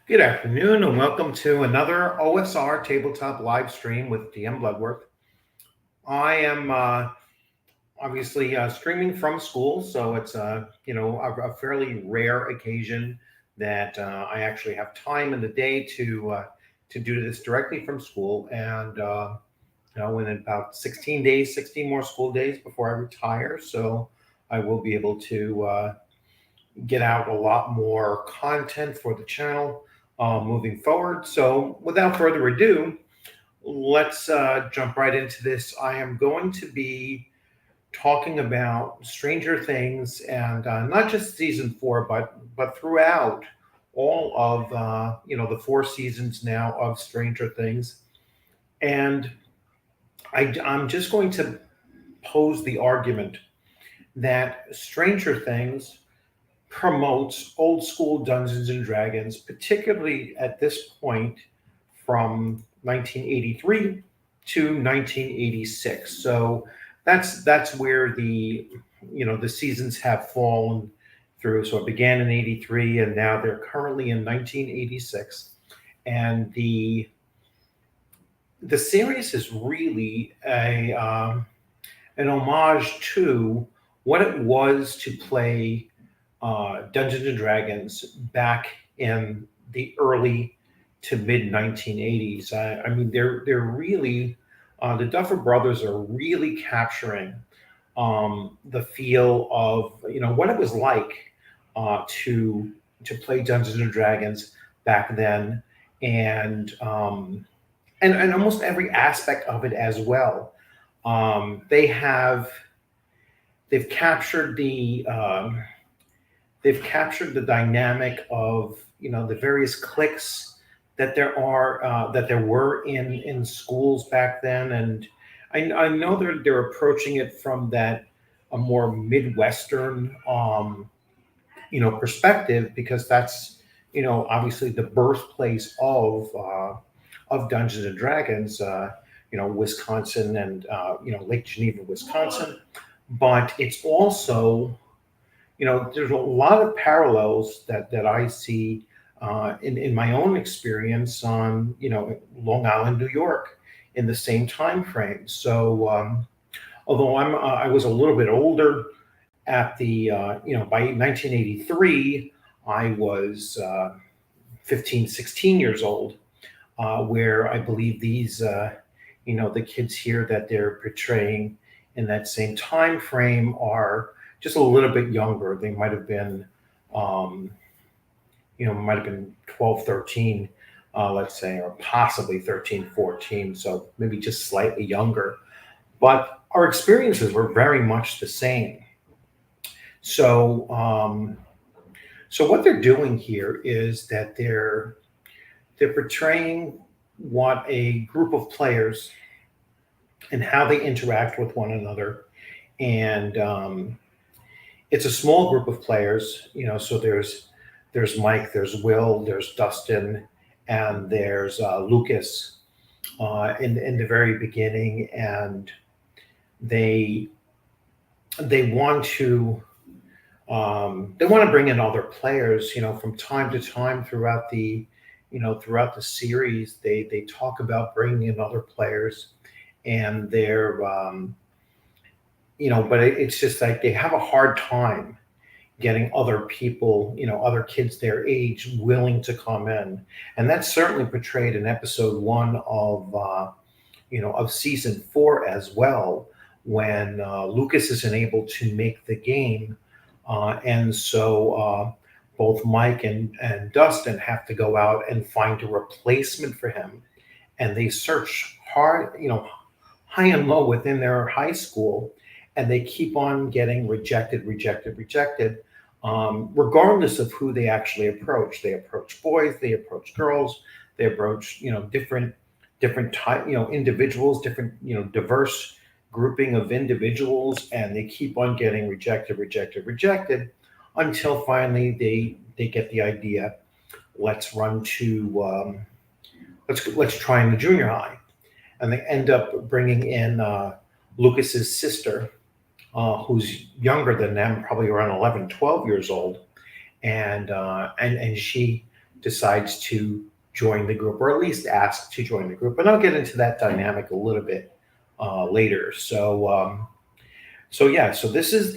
Good afternoon, and welcome to another OSR tabletop live stream with DM Bloodworth. I am obviously streaming from school, so it's a fairly rare occasion that I actually have time in the day to do this directly from school. And in about 16 days, 16 more school days before I retire, so I will be able to get out a lot more content for the channel moving forward. So, without further ado, let's jump right into this. I am going to be talking about Stranger Things, and not just season four, but throughout all of the four seasons now of Stranger Things. And I'm just going to pose the argument that Stranger Things promotes old school Dungeons and Dragons, particularly at this point from 1983 to 1986. So that's where the seasons have fallen through. So it began in 83, and now they're currently in 1986, and the series is really an homage to what it was to play Dungeons and Dragons back in the early to mid 1980s. I mean, they're really the Duffer Brothers are really capturing the feel of what it was like to play Dungeons and Dragons back then, and and almost every aspect of it as well. They have they've captured the dynamic of the various cliques that there were in schools back then, and I know they're approaching it from that a more midwestern perspective, because that's obviously the birthplace of Dungeons and Dragons, Wisconsin, and Lake Geneva, Wisconsin. But it's also there's a lot of parallels that I see in my own experience on Long Island, New York, in the same time frame. So although I was a little bit older at the by 1983, I was 15, 16 years old, where I believe these the kids here that they're portraying in that same time frame are just a little bit younger. They um, might have been 12, 13, let's say, or possibly 13, 14. So maybe just slightly younger. But our experiences were very much the same. So, so what they're doing here is that they're portraying what a group of players and how they interact with one another, and it's a small group of players. So there's Mike, there's Will, there's Dustin, and there's Lucas in the very beginning, and they they want to bring in other players. From time to time throughout the series, they talk about bringing in other players, and but it's just like they have a hard time getting other people, other kids their age willing to come in. And that's certainly portrayed in episode one of season four as well, when Lucas isn't able to make the game. And so both Mike and Dustin have to go out and find a replacement for him. And they search hard, high and low within their high school, and they keep on getting rejected, rejected, rejected, regardless of who they actually approach. They approach boys, they approach girls, they approach different type individuals, different diverse grouping of individuals, and they keep on getting rejected, rejected, rejected, until finally they get the idea. Let's run to let's try in the junior high, and they end up bringing in Lucas's sister, who's younger than them, probably around 11, 12 years old. And she decides to join the group, or at least ask to join the group. And I'll get into that dynamic a little bit later. So yeah, so this is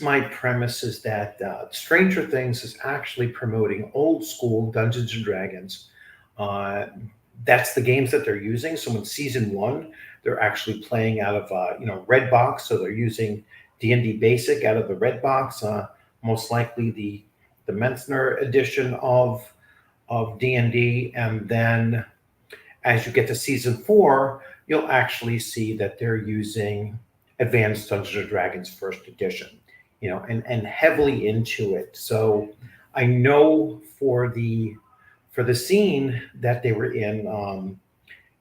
my premise, is that Stranger Things is actually promoting old school Dungeons and Dragons. Uh, that's the games that they're using. So in season one, they're actually playing out of Red Box. So they're using D&D Basic out of the Red Box. Most likely the Menzner edition of D&D, and then as you get to season four, you'll actually see that they're using Advanced Dungeons and Dragons First Edition, and heavily into it. So I know for the scene that they were in,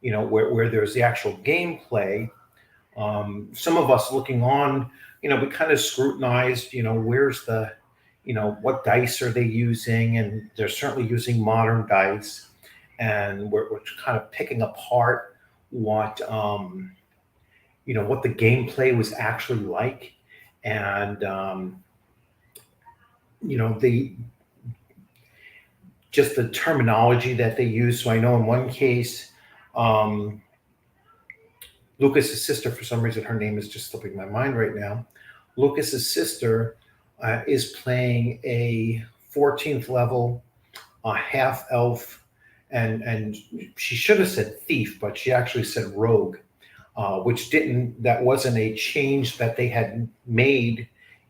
where there's the actual gameplay. Some of us looking on, we kind of scrutinized, where's what dice are they using, and they're certainly using modern dice, and we're kind of picking apart what the gameplay was actually like, and the just the terminology that they use. So I know in one case, Lucas's sister, for some reason her name is just slipping my mind right now. Lucas's sister is playing a 14th level half elf, and she should have said thief, but she actually said rogue. That wasn't a change that they had made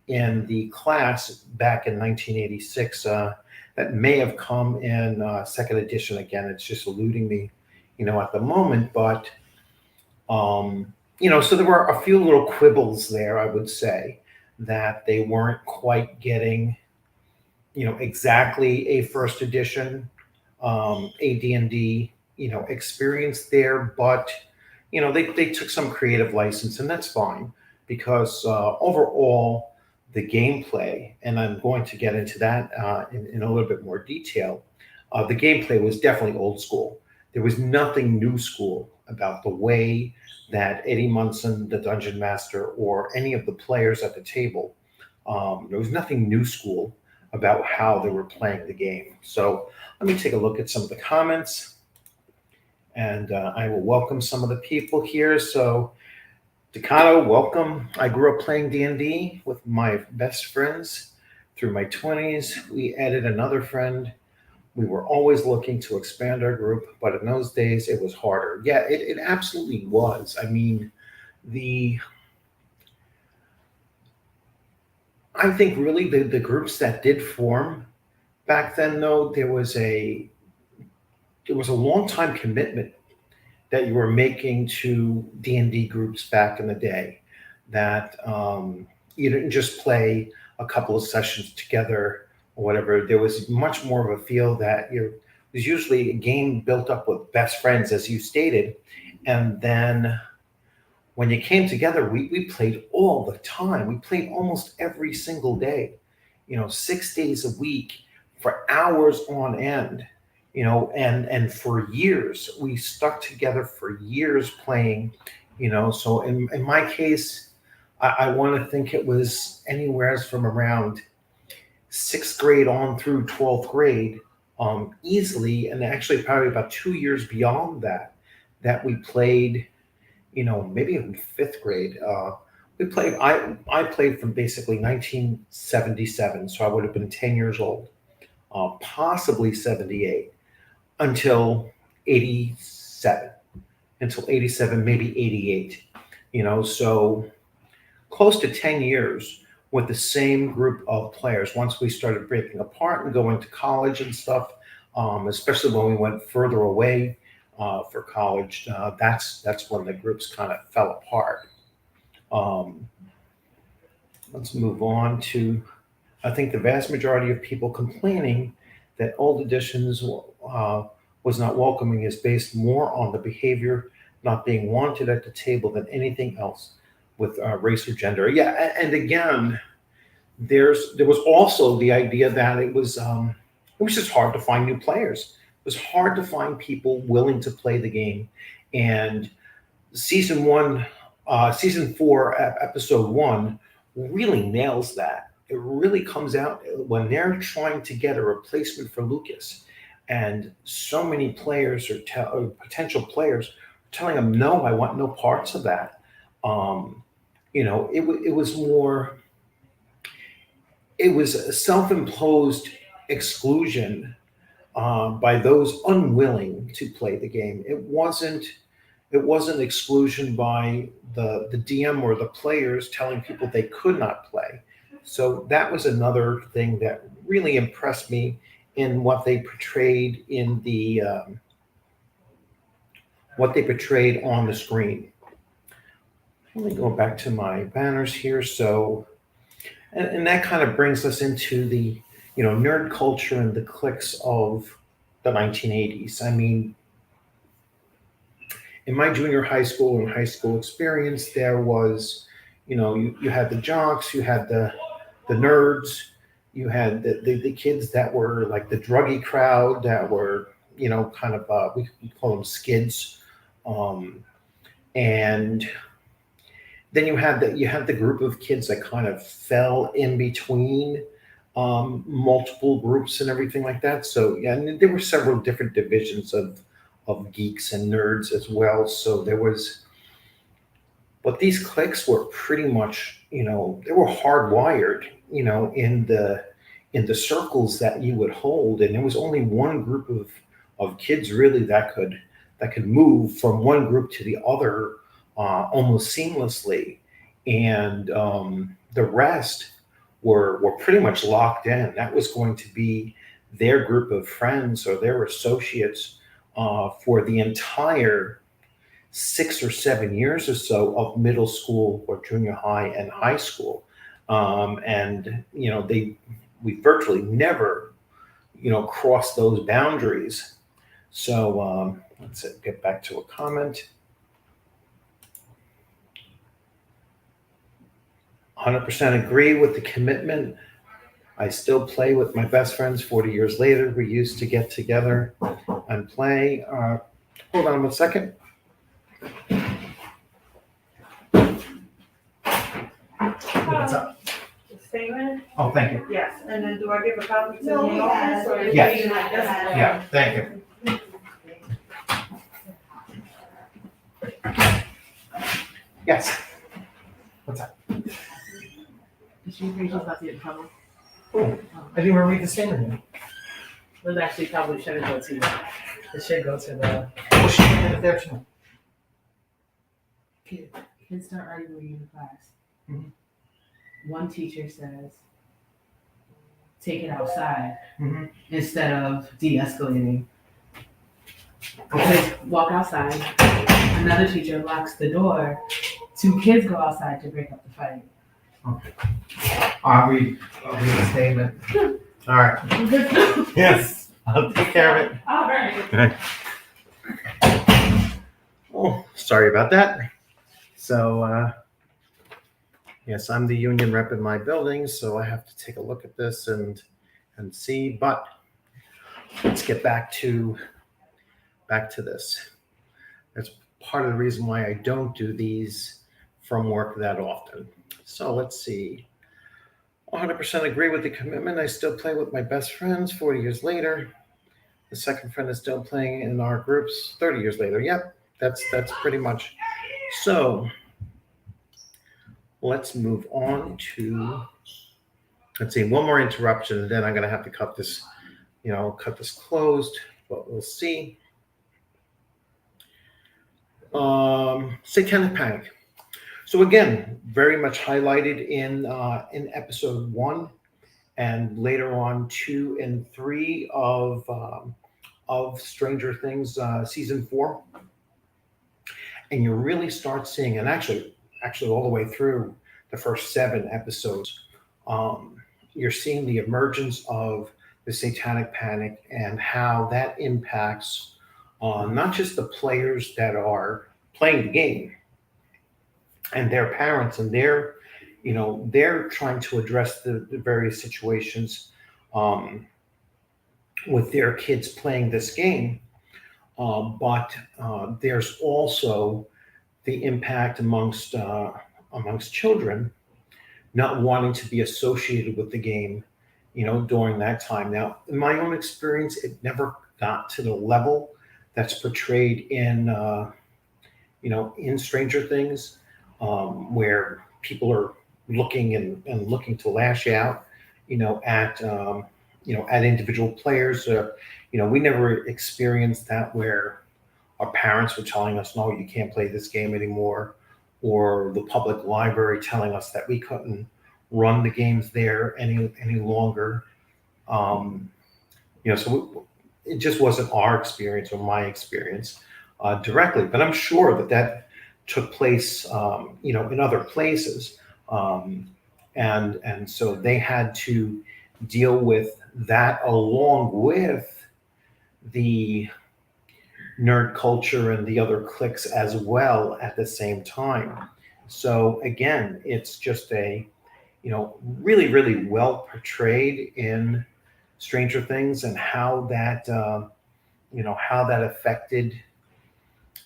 in the class back in 1986. That may have come in second edition. Again, it's just eluding me, at the moment. But, so there were a few little quibbles there, I would say, that they weren't quite getting, exactly a first edition AD&D, experience there. But they took some creative license, and that's fine, because overall, the gameplay, and I'm going to get into that in a little bit more detail, the gameplay was definitely old school. There was nothing new school about the way that Eddie Munson, the dungeon master, or any of the players at the table, there was nothing new school about how they were playing the game. So let me take a look at some of the comments. And I will welcome some of the people here. So, Decano, welcome. I grew up playing D&D with my best friends through my 20s. We added another friend. We were always looking to expand our group, but in those days, it was harder. Yeah, it absolutely was. I mean, I think really the groups that did form back then, though, there was a long time commitment that you were making to D&D groups back in the day, that you didn't just play a couple of sessions together or whatever. There was much more of a feel that it was usually a game built up with best friends, as you stated, and then when you came together, we played all the time. We played almost every single day, 6 days a week for hours on end. And for years, we stuck together for years playing, so in my case, I want to think it was anywhere from around 6th grade on through 12th grade, easily. And actually probably about 2 years beyond that we played, maybe in 5th grade. I played from basically 1977. So I would have been 10 years old, possibly 78. Until 87, maybe 88, so close to 10 years with the same group of players. Once we started breaking apart and going to college and stuff, especially when we went further away for college, that's when the groups kind of fell apart. Let's move on to, I think the vast majority of people complaining that old editions was not welcoming is based more on the behavior not being wanted at the table than anything else with race or gender. Yeah, and again, there was also the idea that it was just hard to find new players. It was hard to find people willing to play the game. And season 4, episode 1 really nails that. it really comes out when they're trying to get a replacement for Lucas, and so many players or potential players are telling them, "No, I want no parts of that." It was more. It was a self-imposed exclusion by those unwilling to play the game. It wasn't exclusion by the DM or the players telling people they could not play. So that was another thing that really impressed me in what they portrayed in the what they portrayed on the screen. Let me go back to my banners here. So, and that kind of brings us into the nerd culture and the cliques of the 1980s. I mean, in my junior high school and high school experience, there was, you had the jocks, you had the nerds, you had the kids that were like the druggy crowd that were, kind of, we call them skids. And then you had the group of kids that kind of fell in between multiple groups and everything like that. So yeah, and there were several different divisions of geeks and nerds as well. So there was, but these cliques were pretty much, they were hardwired, in the circles that you would hold, and there was only one group of kids really that could move from one group to the other almost seamlessly, and the rest were pretty much locked in. That was going to be their group of friends or their associates for the entire 6 or 7 years or so of middle school or junior high and high school. And we virtually never crossed those boundaries. So let's get back to a comment. 100% agree with the commitment. I still play with my best friends 40 years later. We used to get together and play. Hold on 1 second. What's up? Statement? Oh, thank you. Yes, and then do I give a copy to the No, we office or? Yes. you like this? Yeah, thank you. Yes. What's up? She thinks she's about to get in trouble. I didn't even read the statement yet. Well, actually, probably shouldn't go to you. It should go to the Oh, she did it there too. kids start arguing in class. Mhm. One teacher says, take it outside Mhm. instead of de-escalating. Kids walk outside. Another teacher locks the door. 2 kids go outside to break up the fight. I'll read the statement. All right. Yes, I'll take care of it. All right. Okay. Oh, sorry about that. So, yes, I'm the union rep in my building, so I have to take a look at this and see. But let's get back to this. That's part of the reason why I don't do these from work that often. So let's see. 100% agree with the commitment. I still play with my best friends 40 years later. The second friend is still playing in our groups 30 years later. Yep, that's pretty much. So let's move on to, let's see, one more interruption, and then I'm going to have to cut this closed, but we'll see. Satanic Panic. So again, very much highlighted in episode 1, and later on 2 and 3 of Stranger Things season 4, and you really start seeing, and actually all the way through the first 7 episodes, you're seeing the emergence of the Satanic Panic and how that impacts not just the players that are playing the game and their parents, and they're trying to address the various situations with their kids playing this game, but there's also the impact amongst children, not wanting to be associated with the game, during that time. Now, in my own experience, it never got to the level that's portrayed in Stranger Things, where people are looking and looking to lash out, at individual players. We never experienced that where our parents were telling us, no, you can't play this game anymore, or the public library telling us that we couldn't run the games there any longer. So it just wasn't our experience or my experience directly, but I'm sure that took place, in other places, and so they had to deal with that along with the nerd culture and the other cliques as well at the same time. So again, it's just really, really well portrayed in Stranger Things, and how that affected,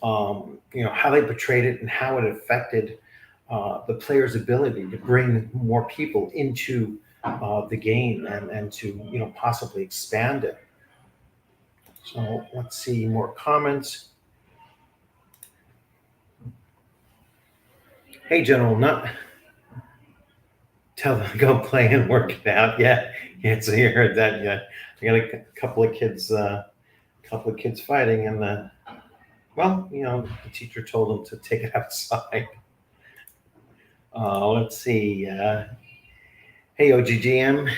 how they portrayed it and how it affected the player's ability to bring more people into the game and to possibly expand it. So let's see more comments. Hey, General Nut. Tell them to go play and work it out. Yeah, so you heard that. Yeah, I got a couple of kids fighting, and the teacher told them to take it outside. Let's see. Hey, OGGM,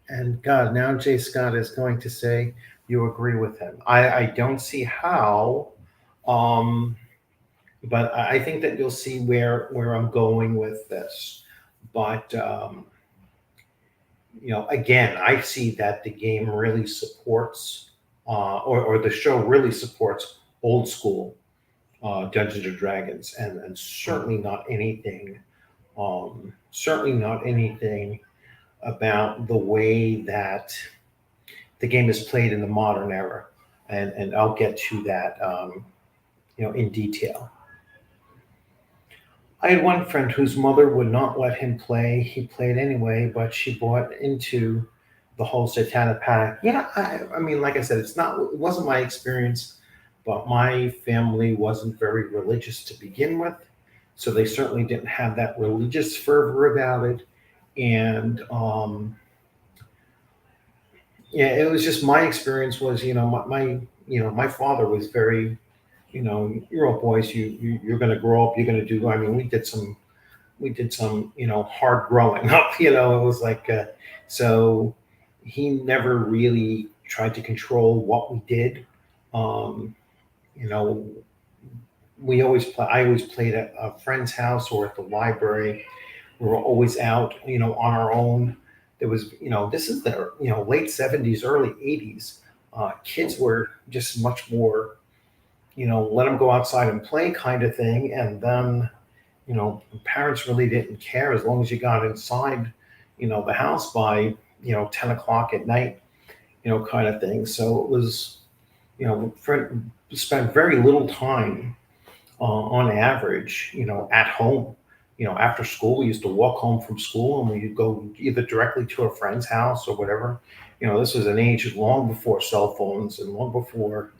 and God, now Jay Scott is going to say you agree with him. I don't see how, but I think that you'll see where I'm going with this. But again, I see that the game really supports, or the show really supports old school Dungeons and Dragons, and certainly not anything about the way that the game is played in the modern era, and I'll get to that in detail. I had one friend whose mother would not let him play. He played anyway, but she bought into the whole satanic panic. Yeah, I mean, like I said, it wasn't my experience, but my family wasn't very religious to begin with, so they certainly didn't have that religious fervor about it. And it was just my experience was, my father was very, you're all boys, you're going to grow up, you're going to do. I mean, we did some hard growing up. It was like, so he never really tried to control what we did. I always played at a friend's house or at the library. We were always out, on our own. There was, this is the, late 70s, early 80s. Kids were just much more, let them go outside and play kind of thing. And then, parents really didn't care as long as you got inside, the house by, 10 o'clock at night, kind of thing. So it was, spent very little time on average, at home. After school, we used to walk home from school and we'd go either directly to a friend's house or whatever. This was an age long before cell phones and long before,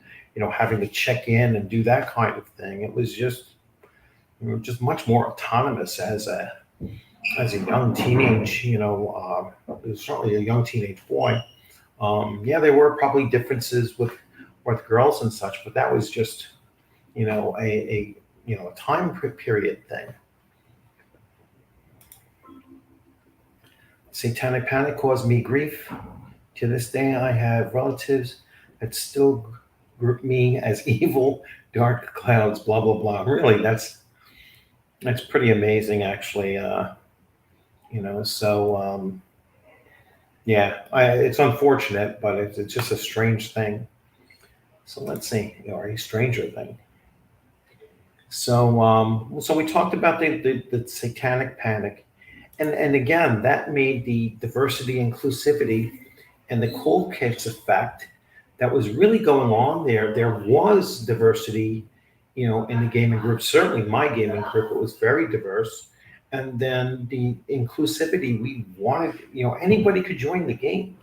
having to check in and do that kind of thing. It was just much more autonomous as a young teenage, certainly a young teenage boy. There were probably differences with girls and such, but that was just, a time period thing. Satanic panic caused me grief. To this day, I have relatives that still group me as evil, dark clouds, blah, blah, blah. Really, that's pretty amazing, actually. It's unfortunate, but it's just a strange thing. So let's see, or a stranger thing. So we talked about the satanic panic, and again, that made the diversity, inclusivity, and the cool kids effect that was really going on there. There was diversity, in the gaming group. Certainly, my gaming group, it was very diverse, And then the inclusivity, we wanted, anybody could join the game.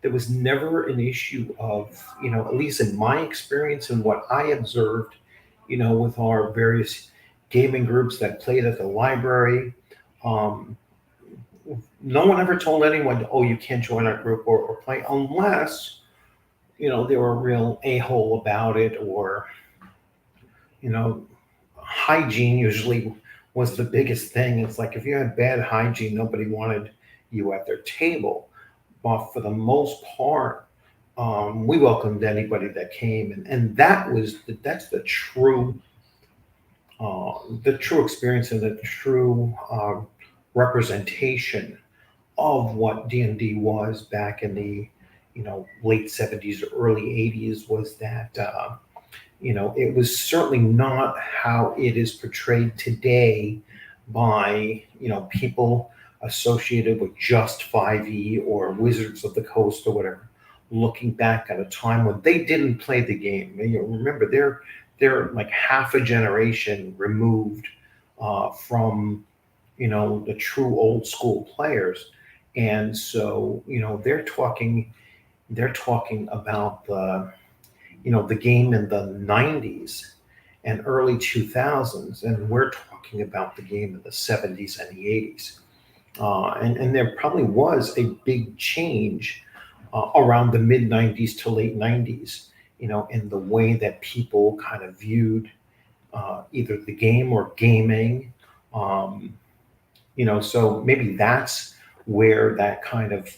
There was never an issue of, at least in my experience and what I observed, with our various gaming groups that played at the library. Um, no one ever told anyone, oh, you can't join our group or play unless, they were a real a-hole about it, or, hygiene usually was the biggest thing. It's like if you had bad hygiene, nobody wanted you at their table. But for the most part, we welcomed anybody that came, and that's the true experience and the true representation of what D&D was back in the late 70s, early 80s. Was that it was certainly not how it is portrayed today by people associated with just 5e or Wizards of the Coast or whatever, looking back at a time when they didn't play the game. And, remember, they're like half a generation removed from the true old school players. And so they're talking about the game in the 90s and early 2000s, and we're talking about the game in the 70s and the 80s. And there probably was a big change around the mid 90s to late 90s, in the way that people kind of viewed either the game or gaming. So maybe that's where that kind of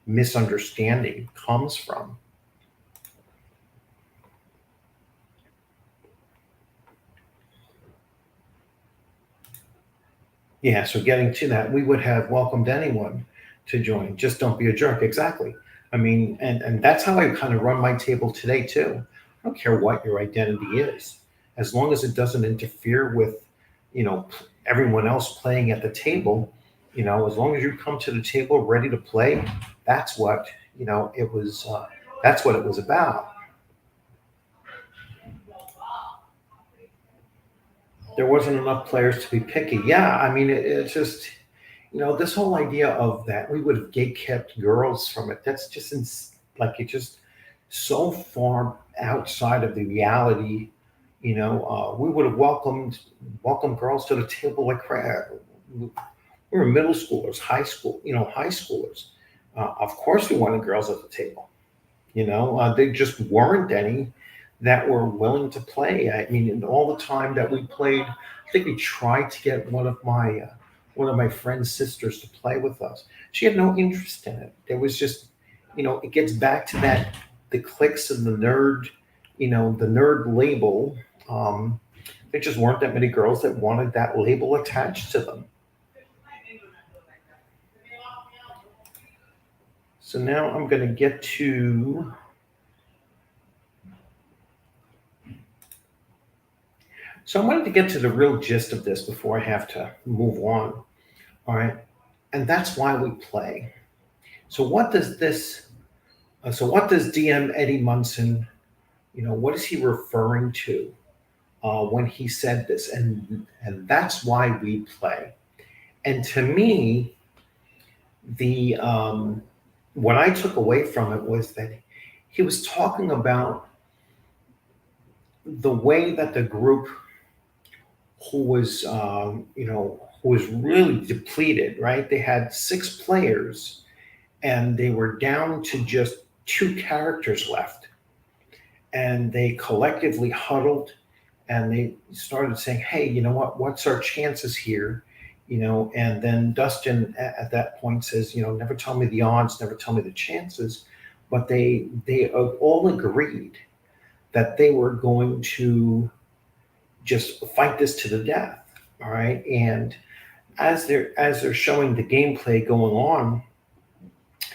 misunderstanding comes from. Yeah, so getting to that, we would have welcomed anyone to join. Just don't be a jerk. Exactly. I mean, and that's how I kind of run my table today too. I don't care what your identity is, as long as it doesn't interfere with, everyone else playing at the table. As long as you come to the table ready to play, that's what it was. That's what it was about. There wasn't enough players to be picky. Yeah, I mean, it's just, this whole idea of that we would have gate kept girls from it. That's just like it's just so far outside of the reality. We would have welcomed girls to the table like crap. We were middle schoolers, high schoolers. Of course, we wanted girls at the table. They just weren't any that were willing to play. I mean, in all the time that we played, I think we tried to get one of my friend's sisters to play with us. She had no interest in it. There was just, it gets back to that the cliques and the nerd, the nerd label. There just weren't that many girls that wanted that label attached to them. So now I'm going to get to. So I wanted to get to the real gist of this before I have to move on. All right. And that's why we play. So what does DM Eddie Munson, what is he referring to when he said this? And that's why we play. And to me, the what I took away from it was that he was talking about the way that the group who was really depleted, right? They had 6 players and they were down to just 2 characters left. And they collectively huddled and they started saying, hey, you know what? What's our chances here? And then Dustin at that point says, never tell me the odds, never tell me the chances. But they all agreed that they were going to just fight this to the death. All right. And as they're showing the gameplay going on,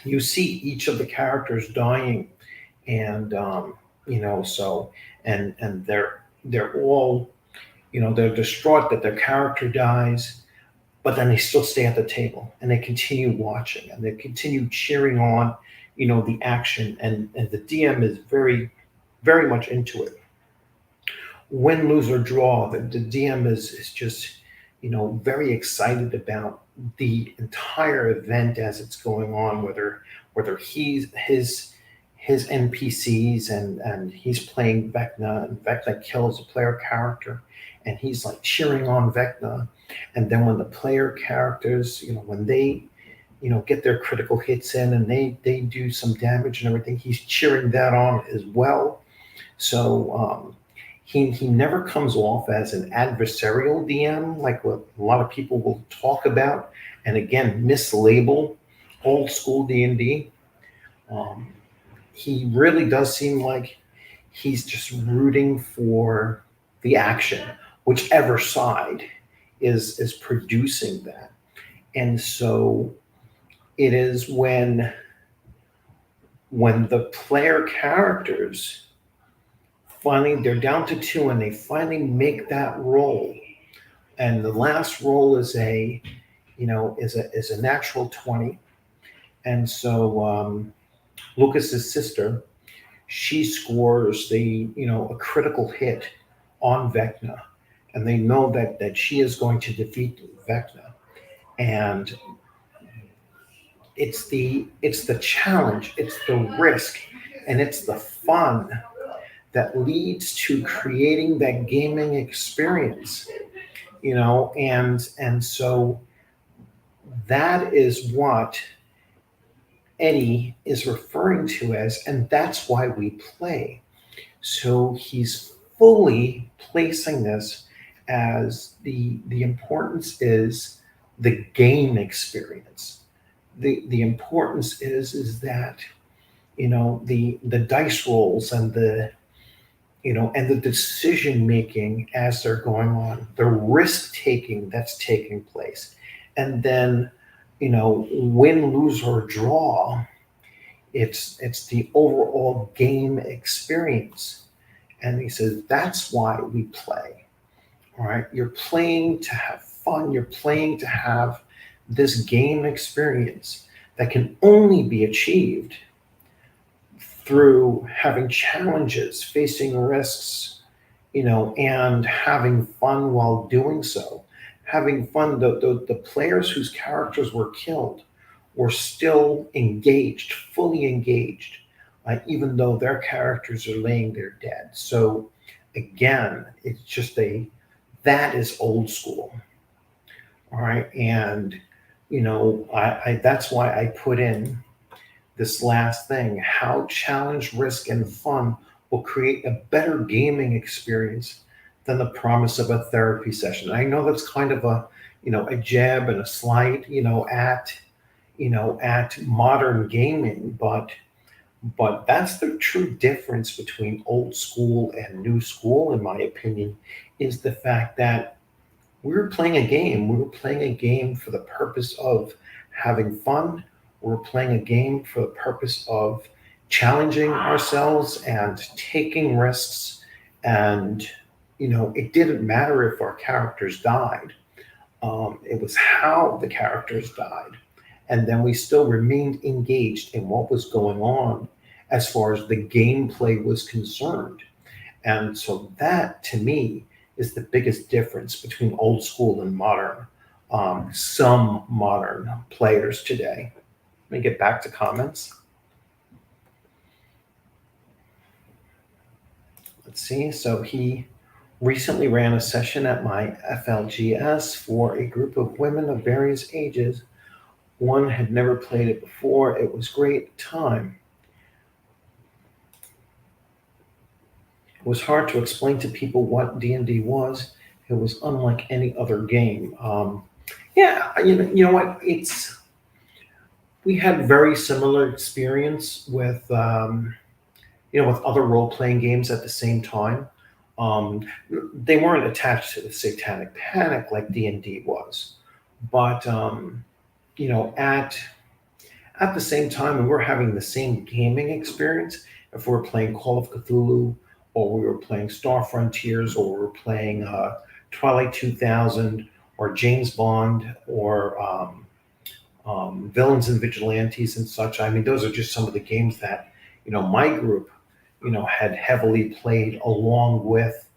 you see each of the characters dying, and and they're all, they're distraught that their character dies, but then they still stay at the table and they continue watching and they continue cheering on, the action, and the DM is very, very much into it. Win, lose, or draw, the DM is just, very excited about the entire event as it's going on, whether his NPCs and he's playing Vecna, and Vecna kills a player character, and he's like cheering on Vecna. And then when the player characters, when they, get their critical hits in and they do some damage and everything, he's cheering that on as well. So he never comes off as an adversarial DM like what a lot of people will talk about, and again mislabel old school D&D. He really does seem like he's just rooting for the action, whichever side is producing that. And so it is when the player characters finally, they're down to 2 and they finally make that roll, and the last roll is a natural 20. And so Lucas's sister, she scores a critical hit on Vecna, and they know that she is going to defeat Vecna. And it's the challenge, it's the risk, and it's the fun that leads to creating that gaming experience, and so that is what Eddie is referring to as, and that's why we play. So he's fully placing this as the importance is the game experience. The importance is that the dice rolls and the decision making as they're going on, the risk taking that's taking place, and then win, lose, or draw, it's the overall game experience. And he says that's why we play. All right, you're playing to have fun, you're playing to have this game experience that can only be achieved through having challenges, facing risks, and having fun while doing so. Having fun, the players whose characters were killed were still engaged, fully engaged, even though their characters are laying there dead. So again, it's just that is old school. All right. And, I that's why I put in this last thing, how challenge, risk, and fun will create a better gaming experience than the promise of a therapy session. I know that's kind of a jab and a slight, at modern gaming, but that's the true difference between old school and new school, in my opinion, is the fact that we were playing a game. We were playing a game for the purpose of having fun. We're playing a game for the purpose of challenging ourselves and taking risks. And, it didn't matter if our characters died. It was how the characters died. And then we still remained engaged in what was going on as far as the gameplay was concerned. And so that, to me, is the biggest difference between old school and modern. Some modern players today. Let me get back to comments. Let's see. So he recently ran a session at my FLGS for a group of women of various ages. One had never played it before. It was great time. It was hard to explain to people what D&D was. It was unlike any other game. You know what? We had very similar experience with with other role-playing games at the same time. They weren't attached to the satanic panic like D&D was, but at the same time, we were having the same gaming experience. If we were playing Call of Cthulhu, or we were playing Star Frontiers, or we were playing Twilight 2000, or James Bond, or Villains and Vigilantes and such. I mean, those are just some of the games that my group had heavily played along with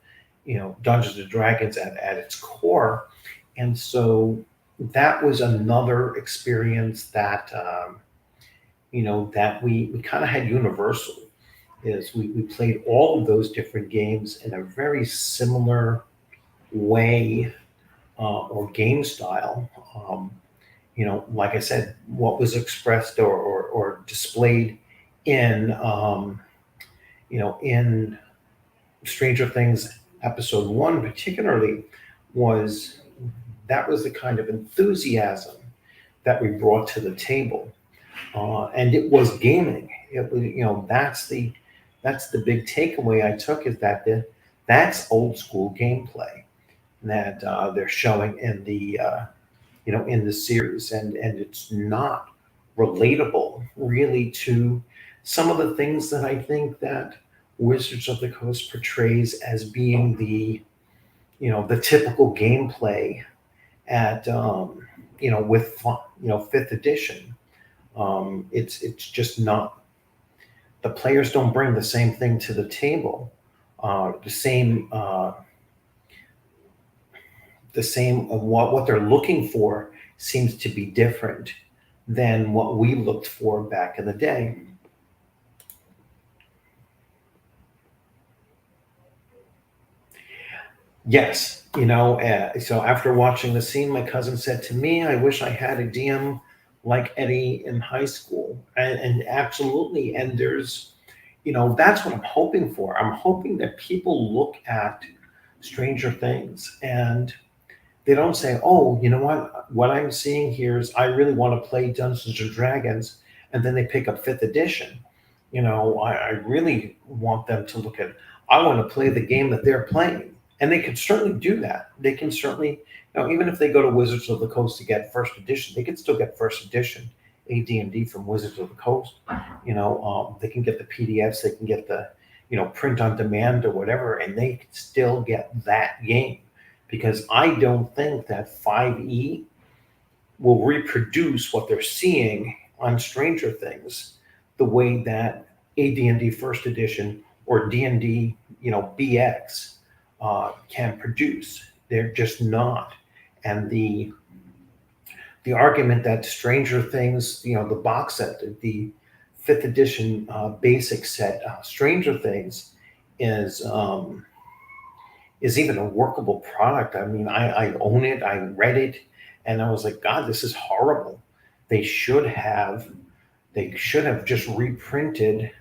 Dungeons and Dragons at its core. And so that was another experience that, that we kind of had universal, is we played all of those different games in a very similar way, or game style. Like I said, what was expressed or displayed in, in Stranger Things episode one, particularly, was that was the kind of enthusiasm that we brought to the table, and it was gaming. It was, that's the big takeaway I took, is that that's old school gameplay that they're showing in the series, and it's not relatable really to some of the things that I think that Wizards of the Coast portrays as being the typical gameplay at with fifth edition. It's just not. The players don't bring the same thing to the table. The same of what they're looking for seems to be different than what we looked for back in the day. Yes, so after watching the scene, my cousin said to me, I wish I had a DM like Eddie in high school. And absolutely. And that's what I'm hoping for. I'm hoping that people look at Stranger Things and they don't say, oh, you know what I'm seeing here is I really want to play Dungeons and Dragons, and then they pick up fifth edition. I really want them to look at, I want to play the game that they're playing. And they can certainly do that. They can certainly, even if they go to Wizards of the Coast to get first edition, they can still get first edition AD&D from Wizards of the Coast. They can get the PDFs, they can get the, print on demand or whatever, and they can still get that game. Because I don't think that 5e will reproduce what they're seeing on Stranger Things the way that AD&D First Edition or D&D, BX can produce. They're just not. And the argument that Stranger Things, the box set, the fifth edition basic set, Stranger Things is even a workable product. I mean, I own it. I read it, and I was like, God, this is horrible. They should have just reprinted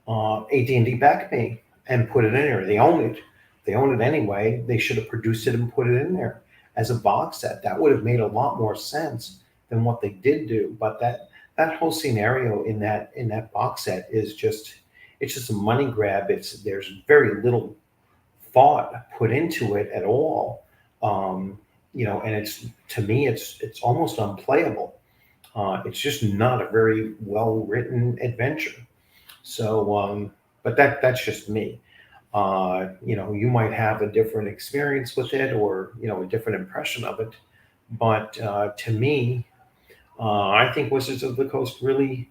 AD&D Back Me and put it in there. They own it. They own it anyway. They should have produced it and put it in there as a box set. That would have made a lot more sense than what they did do. But that whole scenario in that box set is just, it's just a money grab. There's very little thought put into it at all. And it's, to me, it's almost unplayable. It's just not a very well written adventure. So, but that's just me. You might have a different experience with it, or a different impression of it. But to me, I think Wizards of the Coast really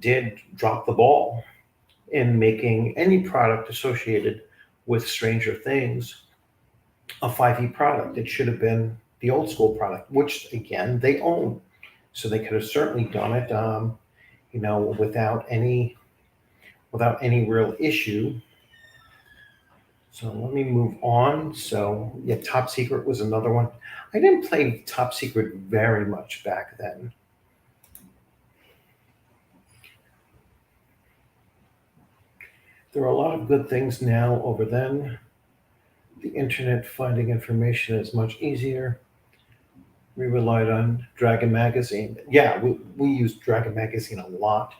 did drop the ball in making any product associated with Stranger Things a 5e product. It should have been the old school product, which again they own, so they could have certainly done it, without any real issue. So let me move on. So yeah, Top Secret was another one. I didn't play Top Secret very much back then. There are a lot of good things now over then. The internet, finding information is much easier. We relied on Dragon Magazine. Yeah, we used Dragon Magazine a lot.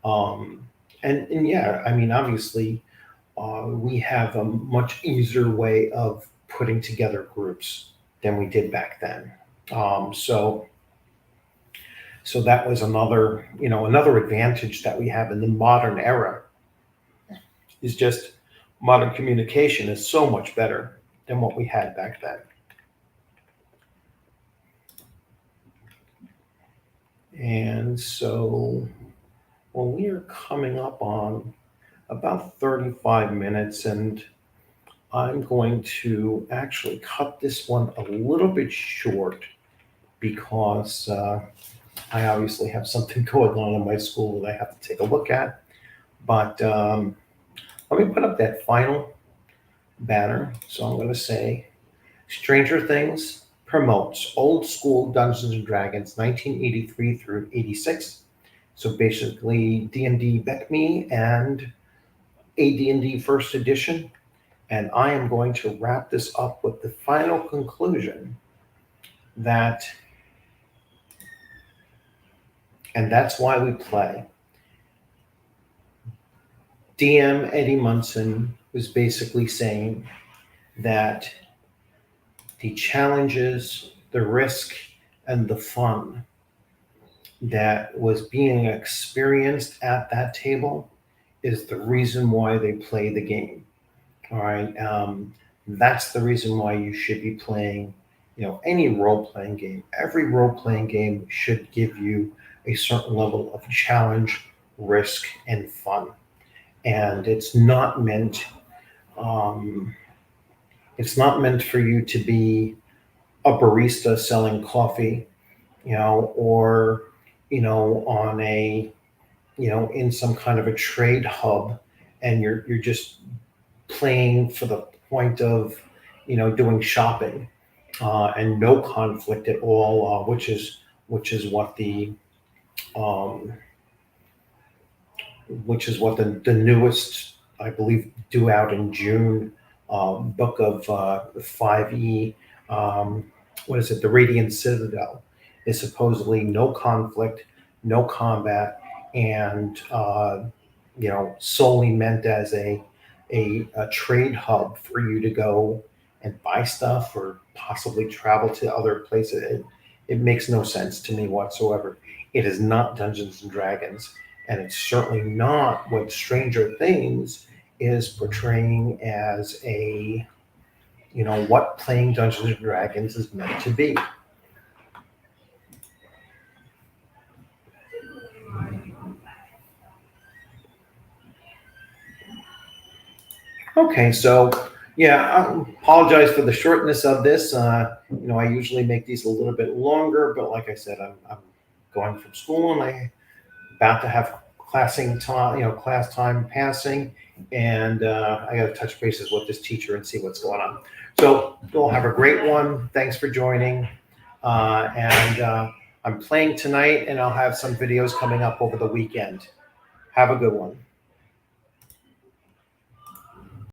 And yeah, I mean, obviously, we have a much easier way of putting together groups than we did back then. So that was another advantage that we have in the modern era, is just modern communication is so much better than what we had back then. And so, well, we are coming up on about 35 minutes, and I'm going to actually cut this one a little bit short because I obviously have something going on in my school that I have to take a look at. But let me put up that final banner. So I'm going to say Stranger Things promotes old school Dungeons and Dragons 1983 through 86. So basically D&D Beckme and AD&D first edition. And I am going to wrap this up with the final conclusion that, and that's why we play. DM Eddie Munson was basically saying that the challenges, the risk, and the fun that was being experienced at that table is the reason why they play the game. All right. That's the reason why you should be playing, any role-playing game. Every role-playing game should give you a certain level of challenge, risk, and fun. And it's not meant for you to be a barista selling coffee, or on a in some kind of a trade hub, and you're just playing for the point of doing shopping and no conflict at all, which is what the the newest, I believe, due out in June, book of 5e. What is it? The Radiant Citadel is supposedly no conflict, no combat, and solely meant as a trade hub for you to go and buy stuff or possibly travel to other places. It makes no sense to me whatsoever. It is not Dungeons and Dragons, and it's certainly not what Stranger Things is portraying as what playing Dungeons and Dragons is meant to be. Okay, so yeah, I apologize for the shortness of this. I usually make these a little bit longer, but like I said, I'm going from school and I'm about to have class time passing, and I got to touch bases with this teacher and see what's going on. So you'll have a great one. Thanks for joining, and I'm playing tonight, and I'll have some videos coming up over the weekend. Have a good one.